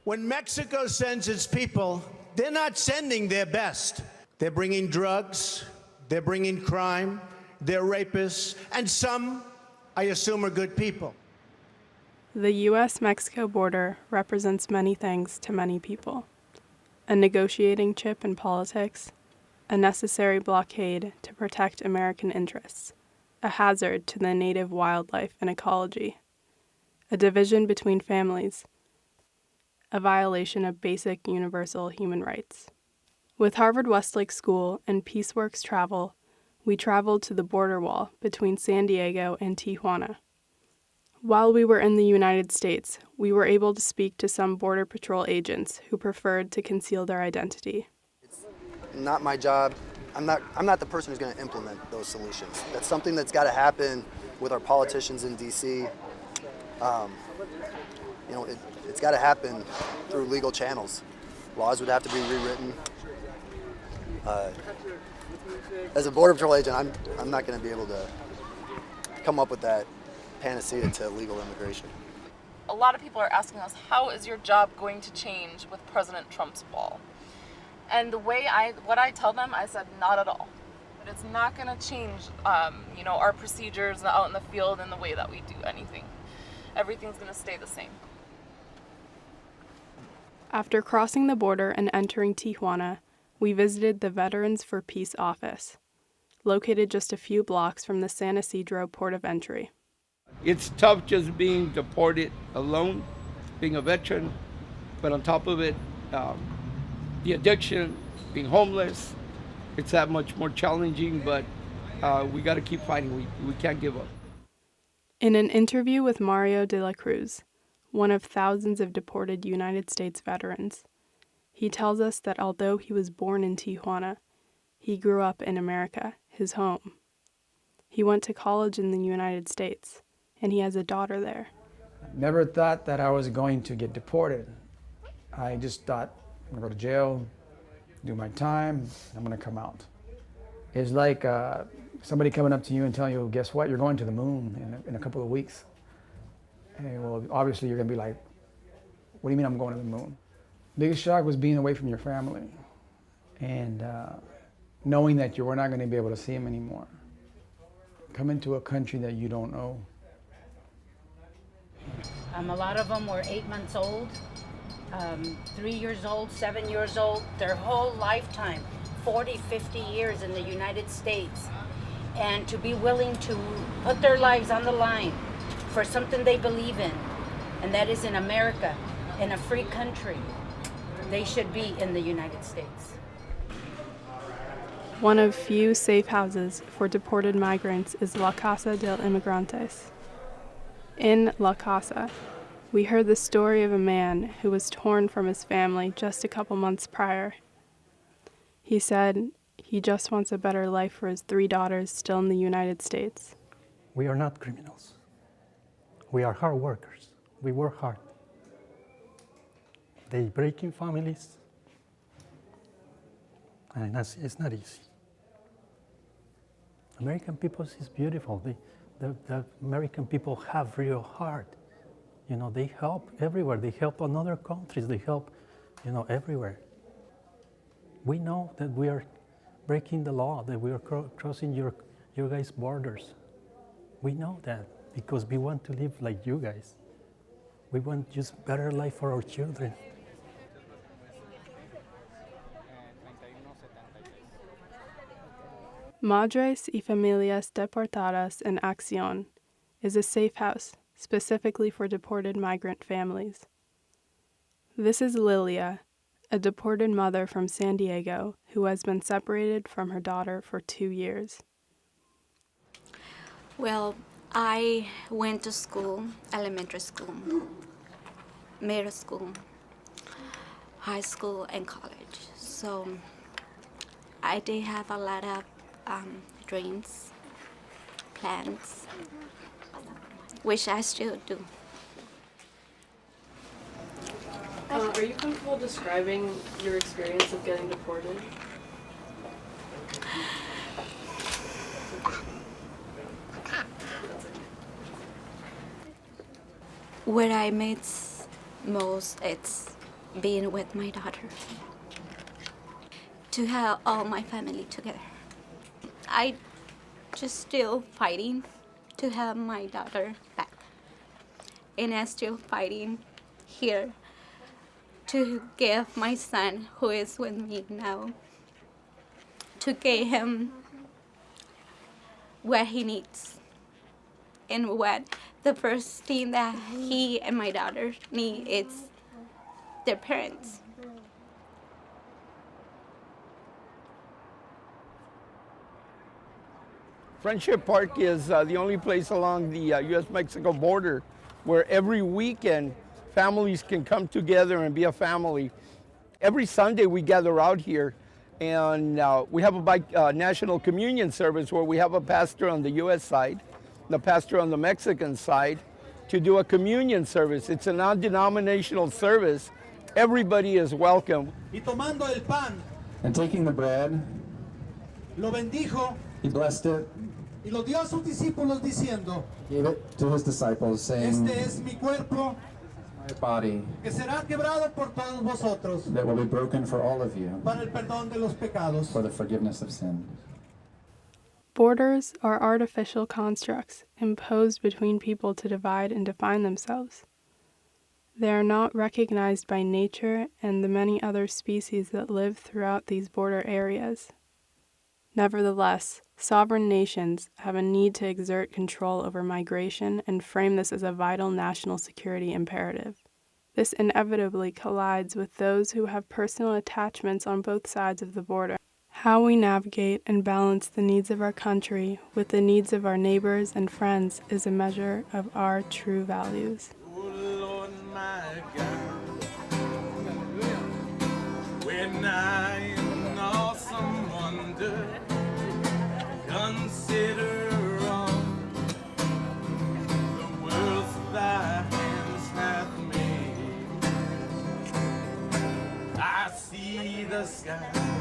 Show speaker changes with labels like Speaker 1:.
Speaker 1: When Mexico sends its people, they're not sending their best. They're bringing drugs, they're bringing crime, they're rapists, and some, I assume, are good people.
Speaker 2: The U.S.-Mexico border represents many things to many people. A negotiating chip in politics, a necessary blockade to protect American interests, a hazard to the native wildlife and ecology, a division between families, a violation of basic universal human rights. With Harvard Westlake School and Peaceworks Travel, we traveled to the border wall between San Diego and Tijuana. While we were in the United States, we were able to speak to some Border Patrol agents who preferred to conceal their identity.
Speaker 3: It's not my job. I'm not the person who's going to implement those solutions. That's something that's got to happen with our politicians in D.C. It's got to happen through legal channels. Laws would have to be rewritten. As a Border Patrol agent, I'm not going to be able to come up with that panacea to legal immigration.
Speaker 4: A lot of people are asking us, how is your job going to change with President Trump's wall? And what I tell them, I said, not at all. But it's not going to change, our procedures out in the field and the way that we do anything. Everything's going to stay the same.
Speaker 2: After crossing the border and entering Tijuana, we visited the Veterans for Peace office, located just a few blocks from the San Isidro port of entry.
Speaker 5: It's tough just being deported alone, being a veteran, but on top of it, the addiction, being homeless, it's that much more challenging, but we got to keep fighting. We can't give up.
Speaker 2: In an interview with Mario de la Cruz, one of thousands of deported United States veterans, he tells us that although he was born in Tijuana, he grew up in America, his home. He went to college in the United States, and he has a daughter there.
Speaker 6: Never thought that I was going to get deported. I just thought, I'm going to go to jail, do my time, I'm going to come out. It's like somebody coming up to you and telling you, guess what, you're going to the moon in a couple of weeks. And well, obviously you're going to be like, what do you mean I'm going to the moon? Biggest shock was being away from your family and knowing that you were not going to be able to see them anymore. Come into a country that you don't know.
Speaker 7: A lot of them were 8 months old, 3 years old, 7 years old, their whole lifetime, 40, 50 years in the United States. And to be willing to put their lives on the line for something they believe in, and that is in America, in a free country. They should be in the United States.
Speaker 2: One of few safe houses for deported migrants is La Casa del Immigrantes. In La Casa, we heard the story of a man who was torn from his family just a couple months prior. He said he just wants a better life for his 3 daughters still in the United States.
Speaker 8: We are not criminals. We are hard workers. We work hard. They break in families, and it's not easy. American people is beautiful. The American people have real heart. They help everywhere. They help on other countries. They help, everywhere. We know that we are breaking the law, that we are crossing your guys' borders. We know that because we want to live like you guys. We want just better life for our children.
Speaker 2: Madres y Familias Deportadas en Acción is a safe house specifically for deported migrant families. This is Lilia, a deported mother from San Diego who has been separated from her daughter for 2 years.
Speaker 9: Well, I went to school, elementary school, middle school, high school, and college. So I did have a lot of dreams, plans, which I still do.
Speaker 2: Are you comfortable describing your experience of getting deported?
Speaker 9: What I miss most, it's being with my daughter, to have all my family together. I just still fighting to have my daughter back. And I'm still fighting here to give my son, who is with me now, to give him what he needs. And what the first thing that he and my daughter need is their parents.
Speaker 5: Friendship Park is the only place along the U.S.-Mexico border where every weekend families can come together and be a family. Every Sunday we gather out here, and we have a national communion service where we have a pastor on the U.S. side, the pastor on the Mexican side, to do a communion service. It's a non-denominational service. Everybody is welcome.
Speaker 10: Y tomando el pan,
Speaker 11: And taking the bread,
Speaker 10: lo bendijo
Speaker 11: he blessed it,
Speaker 10: y lo dio a sus discípulos diciendo,
Speaker 11: gave it to his disciples, saying,
Speaker 10: este es mi cuerpo
Speaker 11: my body
Speaker 10: que será quebrado por todos vosotros
Speaker 11: that will be broken for all of you
Speaker 10: para el perdón de los pecados.
Speaker 11: for the forgiveness of sin.
Speaker 2: Borders are artificial constructs imposed between people to divide and define themselves. They are not recognized by nature and the many other species that live throughout these border areas. Nevertheless, sovereign nations have a need to exert control over migration and frame this as a vital national security imperative. This inevitably collides with those who have personal attachments on both sides of the border. How we navigate and balance the needs of our country with the needs of our neighbors and friends is a measure of our true values.
Speaker 12: Oh Lord, my God, when I in awesome wonder consider all the worlds thy hands hath made, I see the sky